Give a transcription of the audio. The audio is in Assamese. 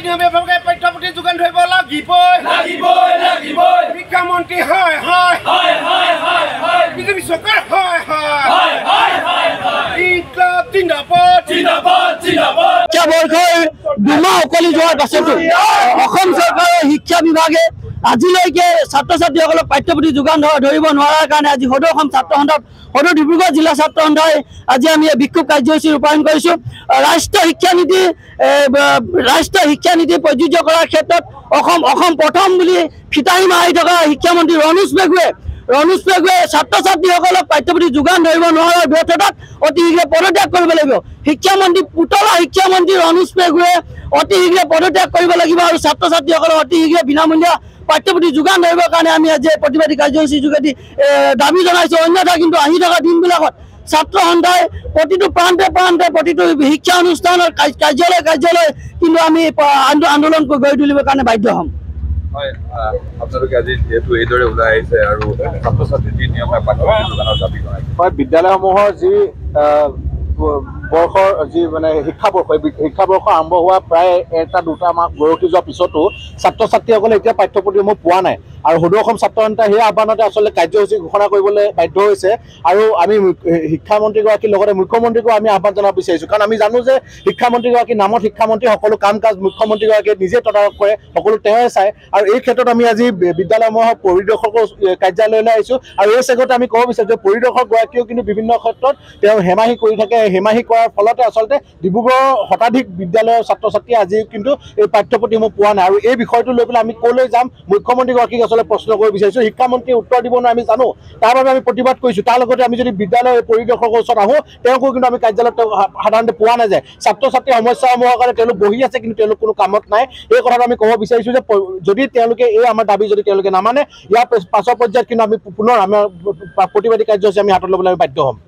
নিয়মীয়াভাৱে পাঠ্যপুথি যোগান ধৰিব লাগিবই শিক্ষামন্ত্ৰী হয় বিজেপি চৰকাৰ হয় ইনকলাব জিন্দাবাদ শিক্ষা বৰ্ষৰ দুমাহ উকলি যোৱাৰ পাছতো অসম চৰকাৰৰ শিক্ষা বিভাগে আজিলৈকে ছাত্ৰ ছাত্ৰীসকলক পাঠ্যপুথি যোগান ধৰিব নোৱাৰাৰ কাৰণে আজি সদৌ অসম ছাত্ৰ সন্থা সদৌ ডিব্ৰুগড় জিলা ছাত্ৰ সন্থাই আজি আমি বিক্ষোভ কাৰ্যসূচী ৰূপায়ণ কৰিছোঁ। ৰাষ্ট্ৰীয় শিক্ষানীতি প্ৰযোজ্য কৰাৰ ক্ষেত্ৰত অসম প্ৰথম বুলি ফিতাহী মাৰি থকা শিক্ষামন্ত্ৰী ৰণোজ পেগুৱে ছাত্ৰ ছাত্ৰীসকলক পাঠ্যপুথি যোগান ধৰিব নোৱাৰাৰ ব্যৰ্থতাত অতি শীঘ্ৰে পদত্যাগ কৰিব লাগিব। শিক্ষামন্ত্ৰী পুতলা শিক্ষামন্ত্ৰী ৰণোজ পেগুৱে অতি শীঘ্ৰে পদত্যাগ কৰিব লাগিব আৰু ছাত্ৰ ছাত্ৰীসকলক অতি শীঘ্ৰে বিনামূলীয়া পাঠ্যপুথি যোগান ধৰিবৰ কাৰণে আমি আজি প্ৰতিবাদী কাৰ্যসূচীৰ যোগেদি দাবী জনাইছোঁ। অন্যথা কিন্তু আহি থকা দিনবিলাকত ছাত্ৰ সন্থাই প্ৰতিটো প্ৰান্তে প্ৰতিটো শিক্ষা অনুষ্ঠানৰ কাৰ্যালয় কিন্তু আমি আন্দোলন গঢ়ি তুলিবৰ কাৰণে বাধ্য হ'ম। আপোনালোকে আজি যিহেতু এইদৰে ওলাই আহিছে আৰু ছাত্ৰ ছাত্ৰীৰ যি নিয়মে পাঠ্যপুথি যোগানৰ দাবী জনাইছে, বিদ্যালয়সমূহৰ যি বৰ্ষৰ যি মানে শিক্ষাবৰ্ষ আৰম্ভ হোৱা প্ৰায় 1-2 মাহ গৰকি যোৱাৰ পিছতো ছাত্ৰ ছাত্ৰীসকলে এতিয়া পাঠ্যপুথিসমূহ পোৱা নাই আৰু সদৌ অসম ছাত্ৰ সন্থাই সেই আহ্বানতে আচলতে কাৰ্যসূচী ঘোষণা কৰিবলৈ বাধ্য হৈছে আৰু আমি শিক্ষামন্ত্ৰীগৰাকীৰ লগতে মুখ্যমন্ত্ৰীকো আমি আহ্বান জনাব বিচাৰিছোঁ। কাৰণ আমি জানো যে শিক্ষামন্ত্ৰীগৰাকীৰ নামত শিক্ষামন্ত্ৰী সকলো কাম কাজ মুখ্যমন্ত্ৰীগৰাকীয়ে নিজে তদাৰক কৰে, সকলো তেওঁৱে চায় আৰু এই ক্ষেত্ৰত আমি আজি বিদ্যালয়সমূহৰ পৰিদৰ্শকৰ কাৰ্যালয়লৈ আহিছোঁ আৰু এই চেগতে আমি ক'ব বিচাৰোঁ যে পৰিদৰ্শকগৰাকীয়েও কিন্তু বিভিন্ন ক্ষেত্ৰত তেওঁ হেমাহি কৰি থাকে। হেমাহি কৰাৰ ফলতে আচলতে ডিব্ৰুগড়ৰ শতাধিক বিদ্যালয়ৰ ছাত্ৰ ছাত্ৰীয়ে আজিও কিন্তু এই পাঠ্যপুথিসমূহ পোৱা নাই আৰু এই বিষয়টো লৈ পেলাই আমি ক'লৈ যাম মুখ্যমন্ত্ৰীগৰাকীক আচলতে প্ৰশ্ন কৰিব বিচাৰিছোঁ। শিক্ষামন্ত্ৰীয়ে উত্তৰ দিব নোৱাৰে আমি জানো, তাৰ বাবে আমি প্ৰতিবাদ কৰিছোঁ। তাৰ লগতে আমি যদি বিদ্যালয়ৰ পৰিদৰ্শকৰ ওচৰত আহোঁ তেওঁকো কিন্তু আমি কাৰ্যালয়ত সাধাৰণতে পোৱা নাযায়। ছাত্ৰ ছাত্ৰীৰ সমস্যাসমূহৰ কাৰণে তেওঁলোক বহি আছে কিন্তু তেওঁলোক কোনো কামত নাই। এই কথাটো আমি ক'ব বিচাৰিছোঁ যে যদি তেওঁলোকে এই আমাৰ দাবী যদি তেওঁলোকে নামানে ইয়াৰ পাছৰ পৰ্যায়ত কিন্তু আমি পুনৰ আমাৰ প্ৰতিবাদী কাৰ্যসূচী আমি হাতত ল'বলৈ বাধ্য হ'ম।